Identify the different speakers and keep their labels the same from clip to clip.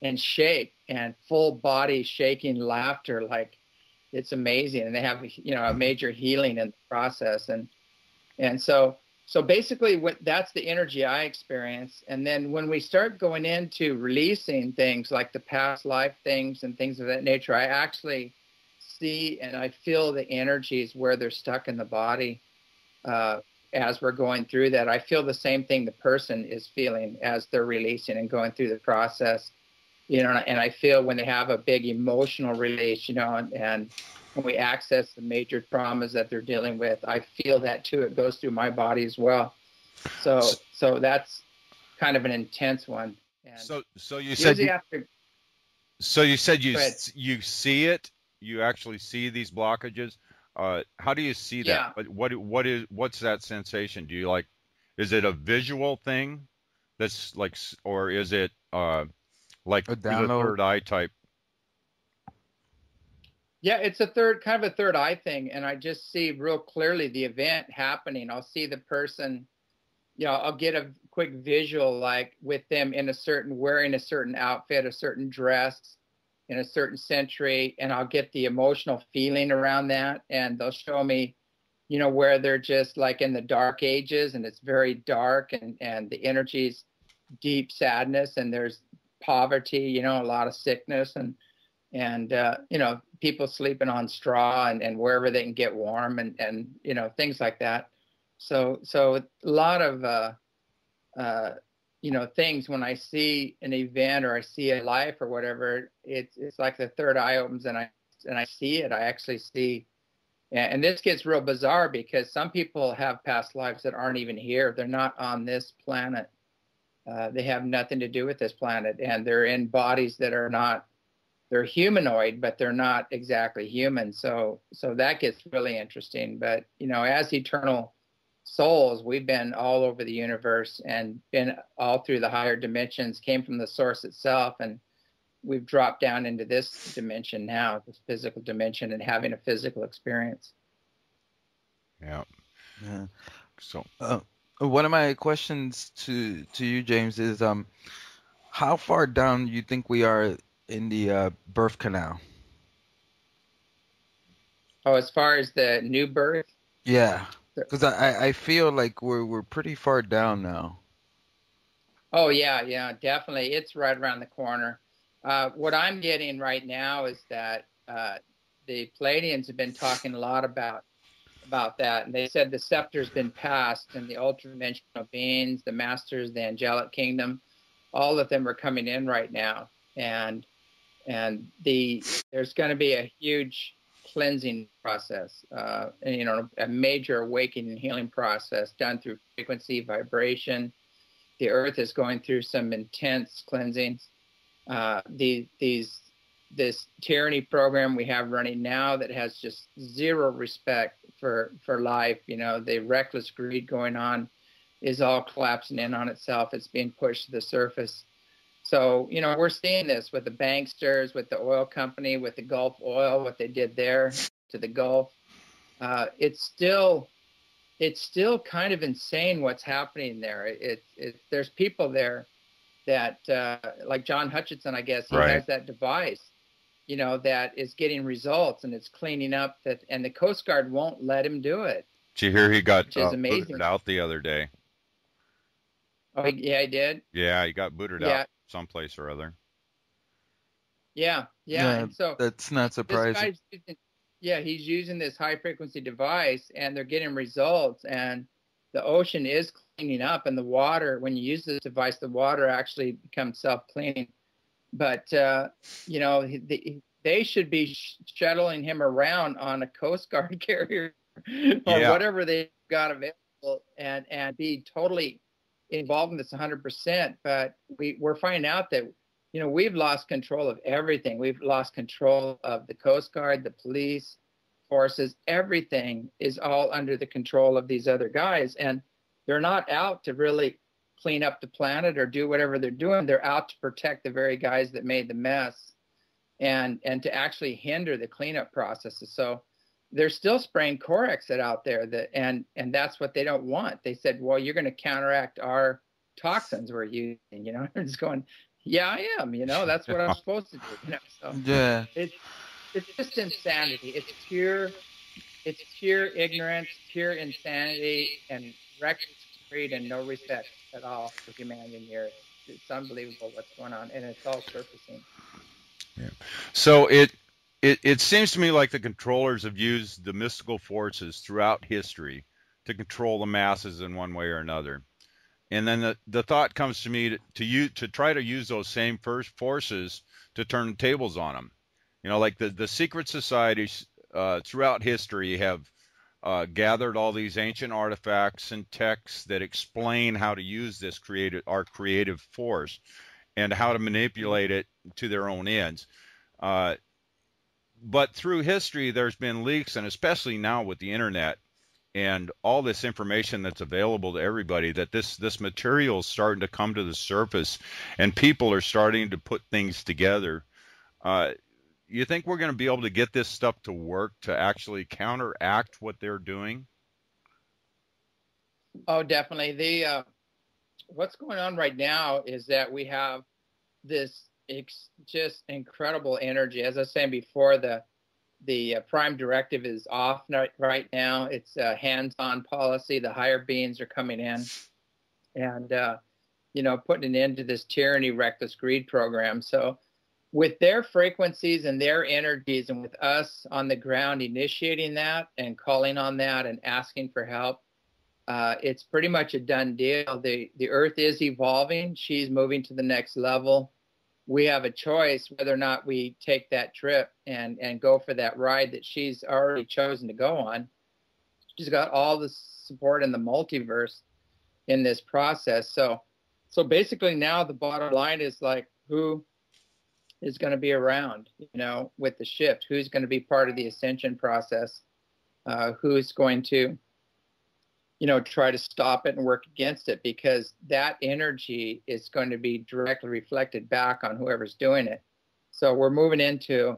Speaker 1: and shake, and full body shaking laughter, like it's amazing. And they have, a major healing in the process. And so basically that's the energy I experience. And then when we start going into releasing things like the past life things and things of that nature, I actually see and I feel the energies where they're stuck in the body. As we're going through that, I feel the same thing the person is feeling as they're releasing and going through the process, and I feel when they have a big emotional release, and when we access the major traumas that they're dealing with, I feel that too. It goes through my body as well. So that's kind of an intense one. And
Speaker 2: so you said you see it, you actually see these blockages. How do you see that? Yeah. What's that sensation? Do you is it a visual thing that's like, or is it like a third eye type?
Speaker 1: Yeah, it's kind of a third eye thing. And I just see real clearly the event happening. I'll see the person, I'll get a quick visual, like with them wearing a certain outfit, a certain dress, in a certain century, and I'll get the emotional feeling around that. And they'll show me, where they're just like in the dark ages, and it's very dark, and the energy's deep sadness, and there's poverty, a lot of sickness, and people sleeping on straw and wherever they can get warm, and things like that. So a lot of things when I see an event or I see a life or whatever, it's like the third eye opens and I see it. I actually see, and this gets real bizarre because some people have past lives that aren't even here. They're not on this planet. They have nothing to do with this planet, and they're in bodies that are not. They're humanoid, but they're not exactly human. So that gets really interesting. But as eternal souls, we've been all over the universe and been all through the higher dimensions, came from the source itself, and we've dropped down into this dimension now, this physical dimension, and having a physical experience.
Speaker 2: Yeah.
Speaker 3: So one of my questions to you, James, is how far down you think we are in the birth canal?
Speaker 1: Oh, as far as the new birth?
Speaker 3: Yeah. Because I feel like we're pretty far down now.
Speaker 1: Oh, yeah, definitely. It's right around the corner. What I'm getting right now is that the Palladians have been talking a lot about that. And they said the scepter's been passed, and the ultra-dimensional beings, the masters, the angelic kingdom, all of them are coming in right now. And there's going to be a huge cleansing process, a major awakening and healing process done through frequency, vibration. The earth is going through some intense cleansings. This tyranny program we have running now that has just zero respect for life, the reckless greed going on is all collapsing in on itself. It's being pushed to the surface. So, we're seeing this with the banksters, with the oil company, with the Gulf Oil, what they did there to the Gulf. It's still kind of insane what's happening there. There's people there that, like John Hutchinson, I guess, he has that device, that is getting results, and it's cleaning up that, and the Coast Guard won't let him do it.
Speaker 2: Did you hear he got booted out the other day?
Speaker 1: Oh, yeah, he did?
Speaker 2: Yeah, he got booted out someplace or other.
Speaker 1: Yeah. And so
Speaker 3: that's not surprising.
Speaker 1: He's using this high frequency device, and they're getting results, and the ocean is cleaning up, and the water, when you use this device, the water actually becomes self-cleaning. But, they should be shuttling him around on a Coast Guard carrier or whatever they've got available, and be totally involved in this 100%. But we're finding out that, we've lost control of everything. We've lost control of the Coast Guard, the police forces. Everything is all under the control of these other guys, and they're not out to really clean up the planet or do whatever they're doing. They're out to protect the very guys that made the mess, and to actually hinder the cleanup processes. So they're still spraying Corexit out there, and that's what they don't want. They said, well, you're going to counteract our toxins we're using. I'm just going, Yeah, I am. That's what I'm supposed to do. So
Speaker 3: Yeah.
Speaker 1: it's just insanity. It's pure ignorance, pure insanity, and reckless greed, and no respect at all for humanity in the earth. It's unbelievable what's going on, and it's all surfacing.
Speaker 2: Yeah. So it seems to me like the controllers have used the mystical forces throughout history to control the masses in one way or another. And then the thought comes to me to try to use those same forces to turn the tables on them. Like the secret societies throughout history have gathered all these ancient artifacts and texts that explain how to use this our creative force and how to manipulate it to their own ends. But through history, there's been leaks, and especially now with the internet and all this information that's available to everybody, that this material is starting to come to the surface, and people are starting to put things together. You think we're going to be able to get this stuff to work to actually counteract what they're doing?
Speaker 1: Oh, definitely. What's going on right now is that we have this just incredible energy. As I was saying before, the prime directive is off right now. It's a hands-on policy. The higher beings are coming in and, putting an end to this tyranny, reckless greed program. So with their frequencies and their energies, and with us on the ground initiating that and calling on that and asking for help, it's pretty much a done deal. The earth is evolving. She's moving to the next level. We have a choice whether or not we take that trip and go for that ride that she's already chosen to go on. She's got all the support in the multiverse in this process. So basically now the bottom line is like, who is going to be around, with the shift? Who's going to be part of the ascension process? Who's going to, try to stop it and work against it? Because that energy is going to be directly reflected back on whoever's doing it. So we're moving into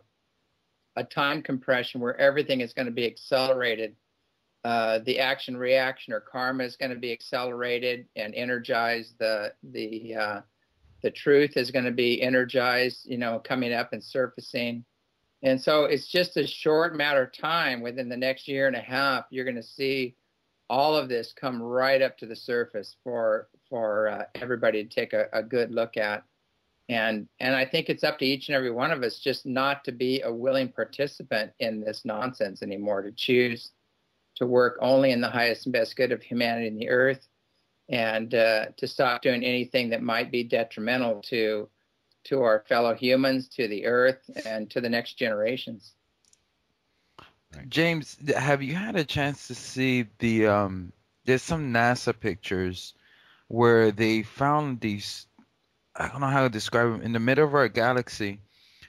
Speaker 1: a time compression where everything is going to be accelerated. The action, reaction, or karma is going to be accelerated and energized. The truth is going to be energized, coming up and surfacing. And so it's just a short matter of time. Within the next year and a half, you're going to see all of this come right up to the surface for everybody to take a good look at. And I think it's up to each and every one of us just not to be a willing participant in this nonsense anymore, to choose to work only in the highest and best good of humanity and the earth, and to stop doing anything that might be detrimental to our fellow humans, to the earth, and to the next generations.
Speaker 3: James, have you had a chance to see there's some NASA pictures where they found these, I don't know how to describe them, in the middle of our galaxy.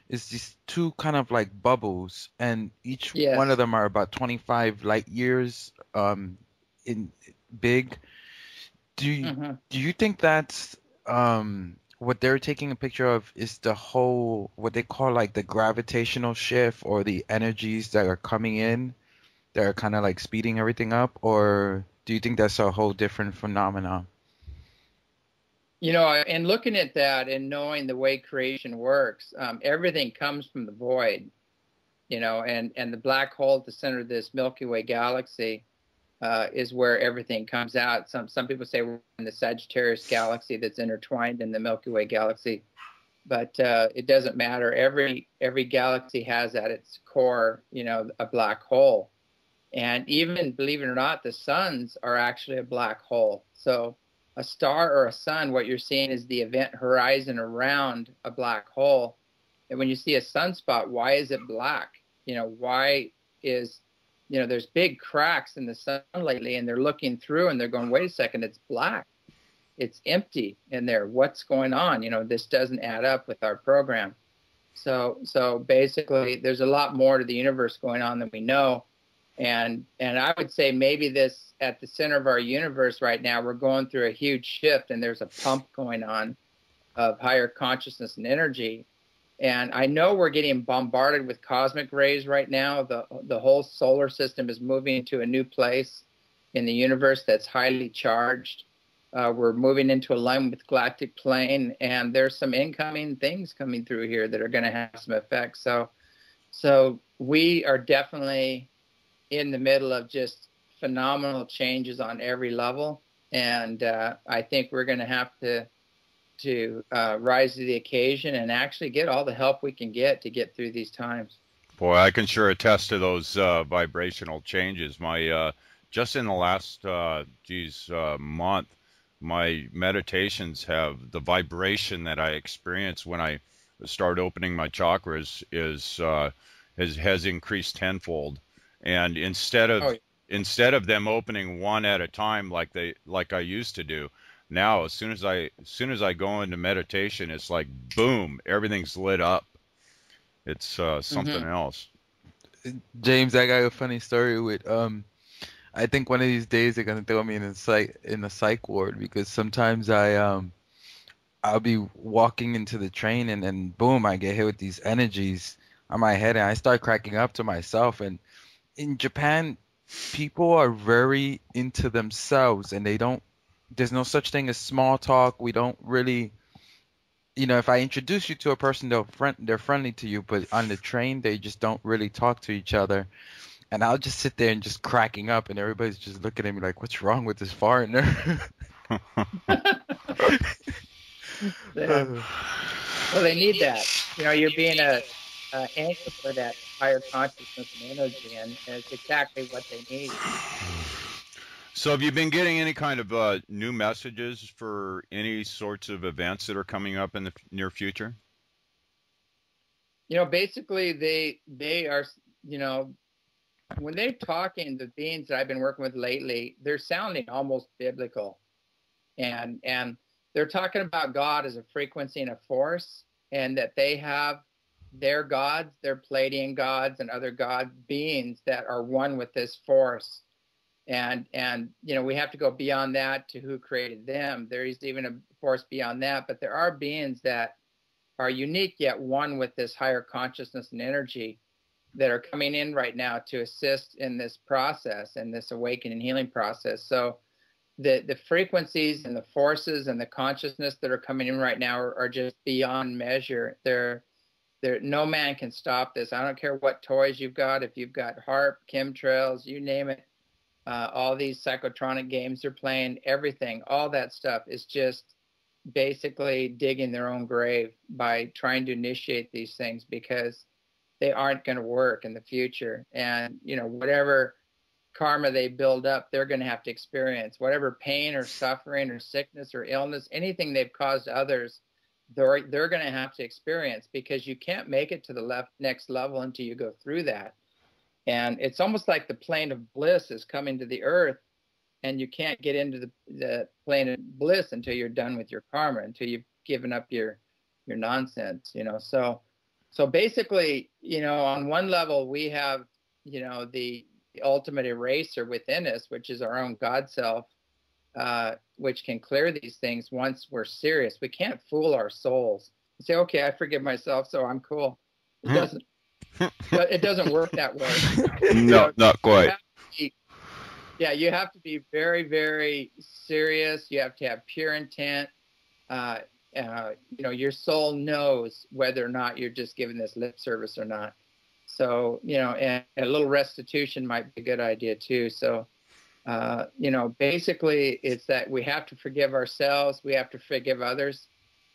Speaker 3: It's these two kind of like bubbles, and each one of them are about 25 light years in big. Do you think that's what they're taking a picture of is the whole, what they call like the gravitational shift, or the energies that are coming in that are kind of like speeding everything up? Or do you think that's a whole different phenomenon?
Speaker 1: And looking at that and knowing the way creation works, everything comes from the void, and the black hole at the center of this Milky Way galaxy is where everything comes out. Some people say we're in the Sagittarius galaxy that's intertwined in the Milky Way galaxy, but it doesn't matter. Every galaxy has at its core, a black hole. And even, believe it or not, the suns are actually a black hole. So a star or a sun, what you're seeing is the event horizon around a black hole. And when you see a sunspot, why is it black? Why is, there's big cracks in the sun lately, and they're looking through and they're going, wait a second, it's black. It's empty in there. What's going on? This doesn't add up with our program. So basically, there's a lot more to the universe going on than we know. And I would say maybe this, at the center of our universe right now, we're going through a huge shift, and there's a pump going on of higher consciousness and energy. And I know we're getting bombarded with cosmic rays right now. The whole solar system is moving to a new place in the universe that's highly charged. We're moving into alignment with galactic plane, and there's some incoming things coming through here that are going to have some effects. So we are definitely in the middle of just phenomenal changes on every level, and I think we're going to have to rise to the occasion and actually get all the help we can get to get through these times.
Speaker 2: Boy, I can sure attest to those vibrational changes. My just in the last month, my meditations have the vibration that I experience when I start opening my chakras has increased tenfold. And instead of them opening one at a time like I used to do, now as soon as I go into meditation, it's like boom, everything's lit up. It's something else.
Speaker 3: James, I got a funny story with I think one of these days they're gonna throw me in the psych ward, because sometimes I'll be walking into the train and then boom, I get hit with these energies on my head and I start cracking up to myself. And in Japan, people are very into themselves, and there's no such thing as small talk. We don't really, if I introduce you to a person, they're friendly to you, but on the train, they just don't really talk to each other. And I'll just sit there and just cracking up, and everybody's just looking at me like, what's wrong with this foreigner?
Speaker 1: Well, they need that. You're being a anchor for that higher consciousness and energy, and it's exactly what they need.
Speaker 2: So have you been getting any kind of new messages for any sorts of events that are coming up in the near future?
Speaker 1: Basically they are, when they're talking, the beings that I've been working with lately, they're sounding almost biblical. And they're talking about God as a frequency and a force, and that they have their gods, their Pleiadian gods and other god beings that are one with this force. And we have to go beyond that to who created them. There is even a force beyond that, but there are beings that are unique yet one with this higher consciousness and energy that are coming in right now to assist in this process and this awakening healing process. So the frequencies and the forces and the consciousness that are coming in right now are just beyond measure. No man can stop this. I don't care what toys you've got. If you've got harp, chemtrails, you name it, all these psychotronic games they're playing, everything, all that stuff is just basically digging their own grave by trying to initiate these things, because they aren't going to work in the future. And, whatever karma they build up, they're going to have to experience. Whatever pain or suffering or sickness or illness, anything they've caused others, they're going to have to experience, because you can't make it to the next level until you go through that. And it's almost like the plane of bliss is coming to the earth, and you can't get into the plane of bliss until you're done with your karma, until you've given up your nonsense, So basically, on one level, we have, the ultimate eraser within us, which is our own God self, which can clear these things once we're serious. We can't fool our souls and say, okay, I forgive myself, so I'm cool. It doesn't work that way.
Speaker 2: No, not quite.
Speaker 1: You have to be very, very serious. You have to have pure intent. Your soul knows whether or not you're just giving this lip service or not. So, and a little restitution might be a good idea too. So, basically it's that we have to forgive ourselves. We have to forgive others.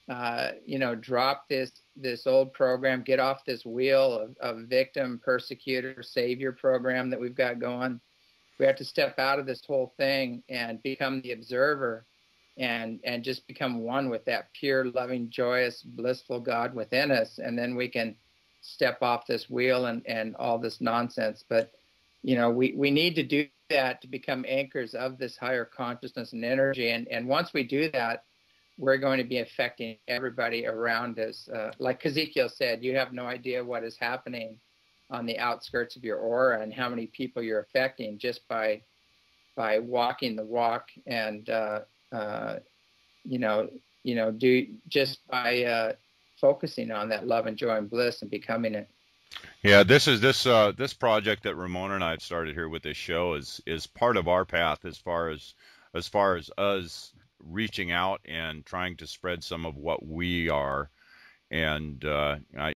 Speaker 1: Drop this old program, get off this wheel of victim, persecutor, savior program that we've got going. We have to step out of this whole thing and become the observer, and just become one with that pure, loving, joyous, blissful God within us. And then we can step off this wheel and all this nonsense. But, we need to do that to become anchors of this higher consciousness and energy. And once we do that, we're going to be affecting everybody around us. Like Ezekiel said, you have no idea what is happening on the outskirts of your aura and how many people you're affecting just by walking the walk and by focusing on that love and joy and bliss and becoming it.
Speaker 2: Yeah, this project that Ramona and I have started here with this show is part of our path as far as us reaching out and trying to spread some of what we are. And